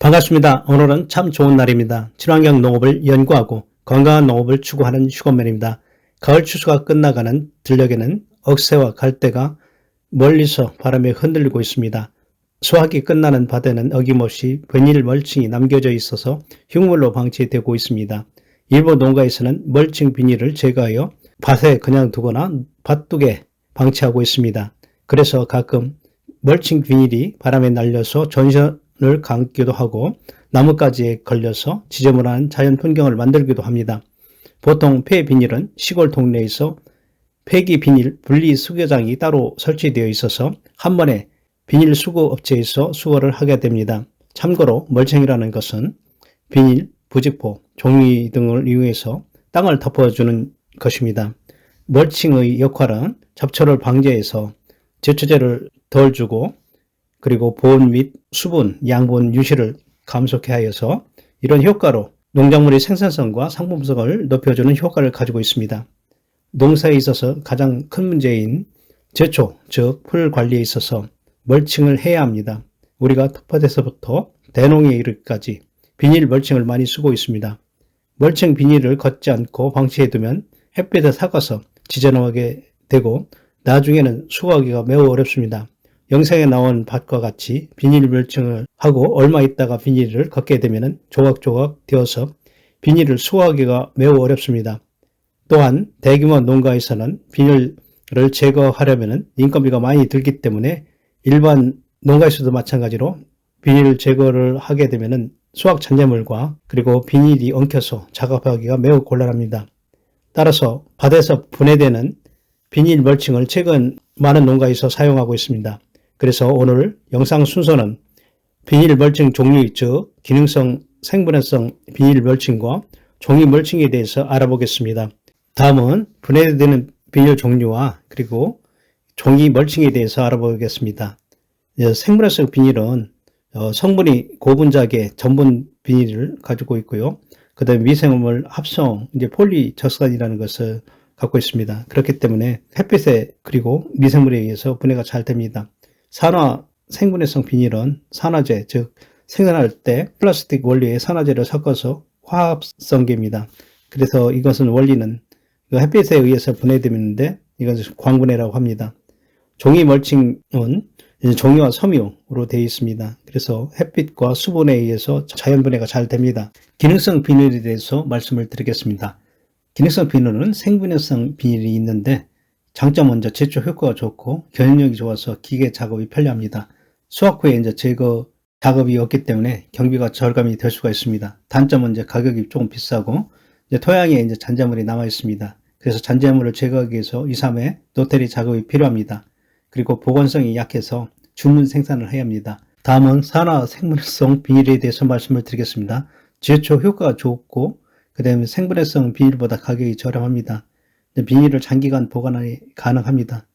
반갑습니다. 오늘은 참 좋은 날입니다. 친환경 농업을 연구하고 건강한 농업을 추구하는 휴건맨입니다. 가을 추수가 끝나가는 들녘에는 억새와 갈대가 멀리서 바람에 흔들리고 있습니다. 수확이 끝나는 밭에는 어김없이 비닐 멀칭이 남겨져 있어서 흉물로 방치되고 있습니다. 일부 농가에서는 멀칭 비닐을 제거하여 밭에 그냥 두거나 밭둑에 방치하고 있습니다. 그래서 가끔 멀칭 비닐이 바람에 날려서 전선을 감기도 하고 나뭇가지에 걸려서 지저분한 자연 풍경을 만들기도 합니다. 보통 폐 비닐은 시골 동네에서 폐기 비닐 분리 수거장이 따로 설치되어 있어서 한 번에 비닐 수거 업체에서 수거를 하게 됩니다. 참고로 멀칭이라는 것은 비닐, 부직포, 종이 등을 이용해서 땅을 덮어주는 것입니다. 멀칭의 역할은 잡초를 방지해서 제초제를 덜 주고 그리고 보온 및 수분, 양분 유실을 감소케 하여서 이런 효과로 농작물의 생산성과 상품성을 높여주는 효과를 가지고 있습니다. 농사에 있어서 가장 큰 문제인 제초, 즉 풀 관리에 있어서 멀칭을 해야 합니다. 우리가 텃밭에서부터 대농에 이르기까지 비닐 멀칭을 많이 쓰고 있습니다. 멀칭 비닐을 걷지 않고 방치해두면 햇빛에 삭아서 지저분하게 되고 나중에는 수거하기가 매우 어렵습니다. 영상에 나온 밭과 같이 비닐 멀칭을 하고 얼마 있다가 비닐을 걷게 되면 조각조각 되어서 비닐을 수거하기가 매우 어렵습니다. 또한 대규모 농가에서는 비닐을 제거하려면 인건비가 많이 들기 때문에 일반 농가에서도 마찬가지로 비닐 제거를 하게 되면 수확 잔재물과 그리고 비닐이 엉켜서 작업하기가 매우 곤란합니다. 따라서 밭에서 분해되는 비닐 멀칭을 최근 많은 농가에서 사용하고 있습니다. 그래서 오늘 영상 순서는 비닐 멀칭 종류, 즉 기능성, 생분해성 비닐 멀칭과 종이 멀칭에 대해서 알아보겠습니다. 다음은 분해되는 비닐 종류와 그리고 종이 멀칭에 대해서 알아보겠습니다. 생분해성 비닐은 성분이 고분자계 전분 비닐을 가지고 있고요. 그 다음에 미생물 합성, 폴리저스간이라는 것을 갖고 있습니다. 그렇기 때문에 햇빛에 그리고 미생물에 의해서 분해가 잘 됩니다. 산화 생분해성 비닐은 산화제, 즉 생산할 때 플라스틱 원료의 산화제를 섞어서 화합성계입니다. 그래서 이것은 원리는 햇빛에 의해서 분해되는데 이것을 광분해라고 합니다. 종이 멀칭은 종이와 섬유로 되어 있습니다. 그래서 햇빛과 수분에 의해서 자연 분해가 잘 됩니다. 기능성 비닐에 대해서 말씀을 드리겠습니다. 기능성 비닐은 생분해성 비닐이 있는데 장점 먼저 제초 효과가 좋고 견인력이 좋아서 기계 작업이 편리합니다. 수확 후에 제거 작업이 없기 때문에 경비가 절감이 될 수가 있습니다. 단점은 가격이 조금 비싸고 토양에 잔재물이 남아 있습니다. 그래서 잔재물을 제거하기 위해서 2, 3회 노태리 작업이 필요합니다. 그리고 보건성이 약해서 주문 생산을 해야 합니다. 다음은 산화 생분해성 비닐에 대해서 말씀을 드리겠습니다. 제초 효과가 좋고 그 다음에 생분해성 비닐보다 가격이 저렴합니다. 비닐을 장기간 보관이 가능합니다.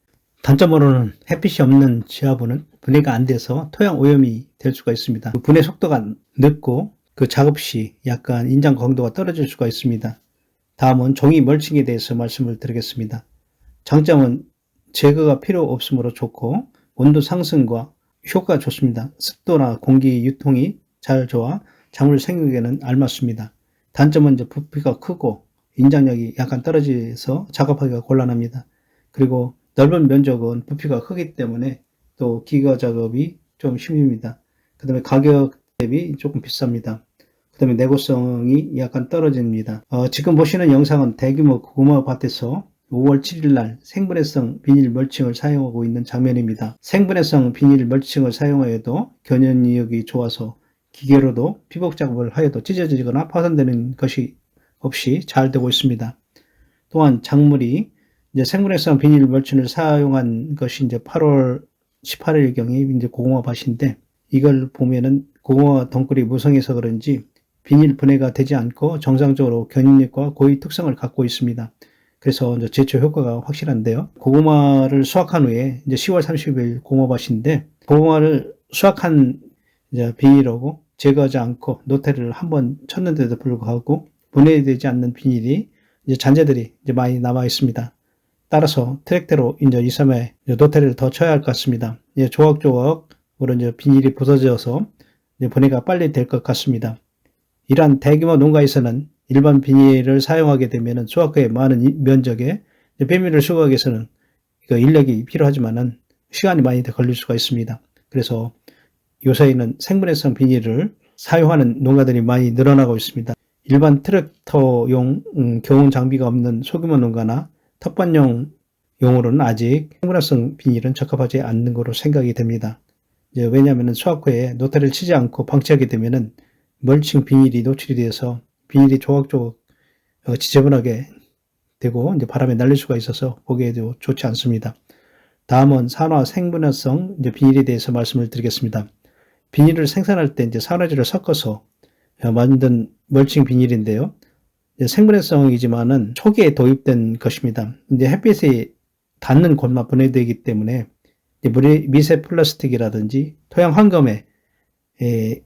단점으로는 햇빛이 없는 지하부는 분해가 안 돼서 토양 오염이 될 수가 있습니다. 분해 속도가 늦고 그 작업 시 약간 인장 강도가 떨어질 수가 있습니다. 다음은 종이 멀칭에 대해서 말씀을 드리겠습니다. 장점은 제거가 필요 없으므로 좋고 온도 상승과 효과가 좋습니다. 습도나 공기 유통이 잘 좋아 작물 생육에는 알맞습니다. 단점은 부피가 크고 인장력이 약간 떨어져서 작업하기가 곤란합니다. 그리고 넓은 면적은 부피가 크기 때문에 또 기계 작업이 좀 힘듭니다. 그 다음에 가격 대비 조금 비쌉니다. 그 다음에 내구성이 약간 떨어집니다. 지금 보시는 영상은 대규모 고구마 밭에서 5월 7일 날 생분해성 비닐 멀칭을 사용하고 있는 장면입니다. 생분해성 비닐 멀칭을 사용하여도 견인력이 좋아서 기계로도 피복 작업을 하여도 찢어지거나 파손되는 것이 없이 잘 되고 있습니다. 또한 작물이 생분해성 비닐 멀칭을 사용한 것이 8월 18일경에 고구마 밭인데 이걸 보면은 고구마 덩굴이 무성해서 그런지 비닐 분해가 되지 않고 정상적으로 견인력과 고유 특성을 갖고 있습니다. 그래서 제초 효과가 확실한데요. 고구마를 수확한 후에 10월 30일 고구마밭인데 고구마를 수확한 비닐하고 제거하지 않고 노태리를 한번 쳤는데도 불구하고 분해되지 않는 비닐이 잔재들이 많이 남아 있습니다. 따라서 트랙터로 2, 3회 노태리를 더 쳐야 할 것 같습니다. 조각조각으로 비닐이 부서져서 이제 분해가 빨리 될 것 같습니다. 이러한 대규모 농가에서는 일반 비닐을 사용하게 되면 수확후에 많은 면적에 비닐을 수거하기 위해서는 인력이 필요하지만은 시간이 많이 더 걸릴 수가 있습니다. 그래서 요새에는 생분해성 비닐을 사용하는 농가들이 많이 늘어나고 있습니다. 일반 트랙터용 교훈 장비가 없는 소규모 농가나 텃밭용 용으로는 아직 생분해성 비닐은 적합하지 않는 것으로 생각이 됩니다. 왜냐하면 수확 후에 노타리를 치지 않고 방치하게 되면은 멀칭 비닐이 노출이 돼서 비닐이 조각조각 지저분하게 되고 이제 바람에 날릴 수가 있어서 보기에도 좋지 않습니다. 다음은 산화 생분해성 비닐에 대해서 말씀을 드리겠습니다. 비닐을 생산할 때 이제 산화제를 섞어서 만든 멀칭 비닐인데요. 생분해성이지만은 초기에 도입된 것입니다. 이제 햇빛에 닿는 곳만 분해되기 때문에 미세 플라스틱이라든지 토양 환경에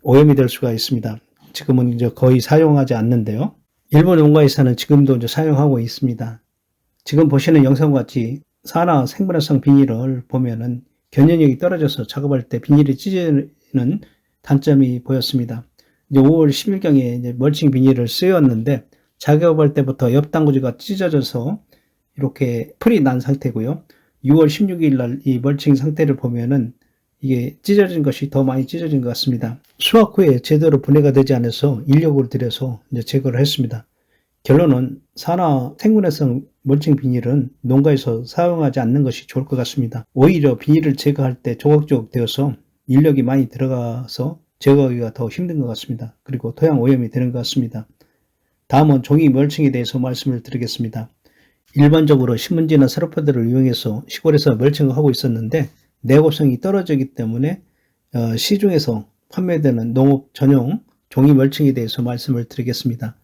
오염이 될 수가 있습니다. 지금은 이제 거의 사용하지 않는데요. 일본 농가에서는 지금도 이제 사용하고 있습니다. 지금 보시는 영상과 같이 산화 생분해성 비닐을 보면은 견연력이 떨어져서 작업할 때 비닐이 찢어지는 단점이 보였습니다. 이제 5월 10일경에 이제 멀칭 비닐을 쓰였는데 작업할 때부터 옆 당구지가 찢어져서 이렇게 풀이 난 상태고요. 6월 16일 날 이 멀칭 상태를 보면은 이게 찢어진 것이 더 많이 찢어진 것 같습니다. 수확 후에 제대로 분해가 되지 않아서 인력을 들여서 이제 제거를 했습니다. 결론은 산화 생분해성 멀칭 비닐은 농가에서 사용하지 않는 것이 좋을 것 같습니다. 오히려 비닐을 제거할 때 조각조각 되어서 인력이 많이 들어가서 제거하기가 더 힘든 것 같습니다. 그리고 토양 오염이 되는 것 같습니다. 다음은 종이 멀칭에 대해서 말씀을 드리겠습니다. 일반적으로 신문지나 세로포들을 이용해서 시골에서 멀칭을 하고 있었는데 내구성이 떨어지기 때문에 시중에서 판매되는 농업 전용 종이 멀칭에 대해서 말씀을 드리겠습니다.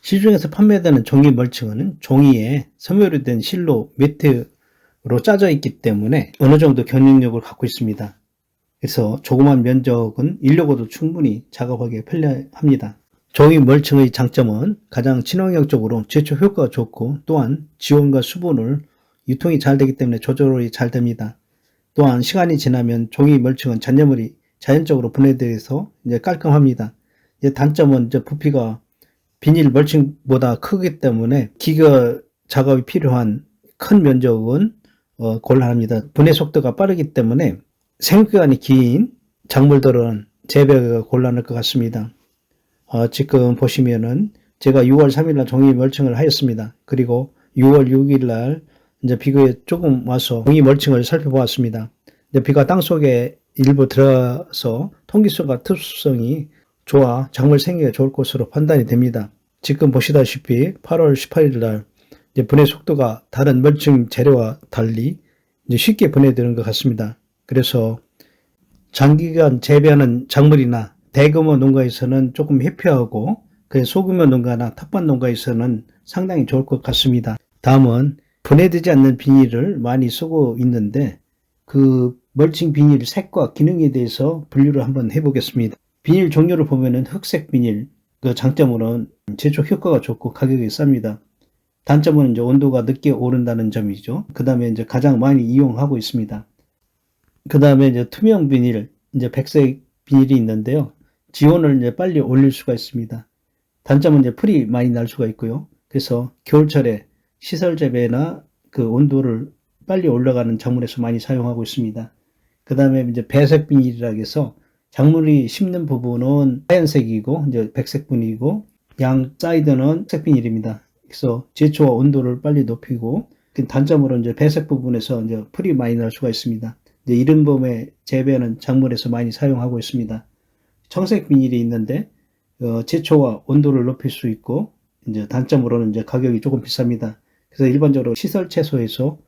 시중에서 판매되는 종이 멀칭은 종이에 섬유로 된 실로 매트로 짜져 있기 때문에 어느 정도 견인력을 갖고 있습니다. 그래서 조그만 면적은 인력으로도 충분히 작업하기 편리합니다. 종이 멀칭의 장점은 가장 친환경적으로 제초 효과가 좋고 또한 지온과 수분을 유통이 잘 되기 때문에 조절이 잘 됩니다. 또한 시간이 지나면 종이 멀칭은 잔여물이 자연적으로 분해돼서 이제 깔끔합니다. 이제 단점은 이제 부피가 비닐 멀칭보다 크기 때문에 기계 작업이 필요한 큰 면적은 곤란합니다. 분해 속도가 빠르기 때문에 생육기간이 긴 작물들은 재배가 곤란할 것 같습니다. 지금 보시면은 제가 6월 3일 날 종이 멀칭을 하였습니다. 그리고 6월 6일 날 이제 비가 조금 와서 종이 멀칭을 살펴보았습니다. 이제 비가 땅 속에 일부 들어서 통기성과 흡수성이 좋아 작물 생기가 좋을 것으로 판단이 됩니다. 지금 보시다시피 8월 18일 날 이제 분해 속도가 다른 멀칭 재료와 달리 이제 쉽게 분해되는 것 같습니다. 그래서 장기간 재배하는 작물이나 대규모 농가에서는 조금 회피하고 소규모 농가나 텃밭 농가에서는 상당히 좋을 것 같습니다. 다음은 분해되지 않는 비닐을 많이 쓰고 있는데 그 멀칭 비닐 색과 기능에 대해서 분류를 한번 해보겠습니다. 비닐 종류를 보면은 흑색 비닐, 그 장점으로는 제조 효과가 좋고 가격이 쌉니다. 단점은 이제 온도가 늦게 오른다는 점이죠. 그 다음에 이제 가장 많이 이용하고 있습니다. 그 다음에 이제 투명 비닐, 이제 백색 비닐이 있는데요. 지온을 이제 빨리 올릴 수가 있습니다. 단점은 이제 풀이 많이 날 수가 있고요. 그래서 겨울철에 시설 재배나 그 온도를 빨리 올라가는 작물에서 많이 사용하고 있습니다. 그 다음에 이제 배색 비닐이라고 해서 작물이 심는 부분은 하얀색이고 이제 백색 분이고 양 사이드는 색 비닐입니다. 그래서 제초와 온도를 빨리 높이고 단점으로 이제 배색 부분에서 이제 풀이 많이 날 수가 있습니다. 이제 이런 범의 재배하는 작물에서 많이 사용하고 있습니다. 청색 비닐이 있는데 제초와 온도를 높일 수 있고 이제 단점으로는 이제 가격이 조금 비쌉니다. 그래서 일반적으로 시설 채소에서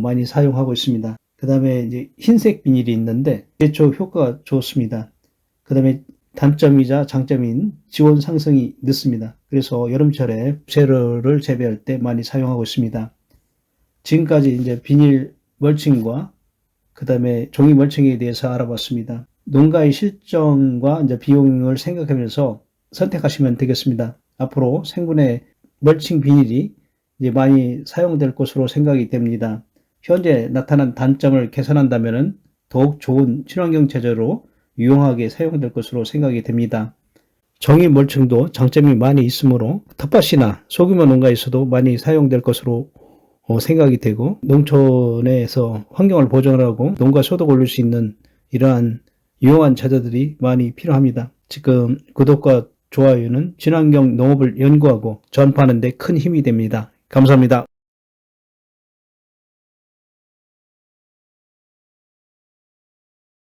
많이 사용하고 있습니다. 그 다음에 이제 흰색 비닐이 있는데 제초 효과가 좋습니다. 그 다음에 단점이자 장점인 지온 상승이 늦습니다. 그래서 여름철에 재료를 재배할 때 많이 사용하고 있습니다. 지금까지 이제 비닐 멀칭과 그 다음에 종이 멀칭에 대해서 알아봤습니다. 농가의 실정과 이제 비용을 생각하면서 선택하시면 되겠습니다. 앞으로 생분해 멀칭 비닐이 이제 많이 사용될 것으로 생각이 됩니다. 현재 나타난 단점을 개선한다면 더욱 좋은 친환경 제조로 유용하게 사용될 것으로 생각이 됩니다. 정유몰층도 장점이 많이 있으므로 텃밭이나 소규모 농가에서도 많이 사용될 것으로 생각이 되고, 농촌에서 환경을 보존하고 농가 소득을 올릴 수 있는 이러한 유용한 자재들이 많이 필요합니다. 지금 구독과 좋아요는 친환경 농업을 연구하고 전파하는 데 큰 힘이 됩니다. 감사합니다.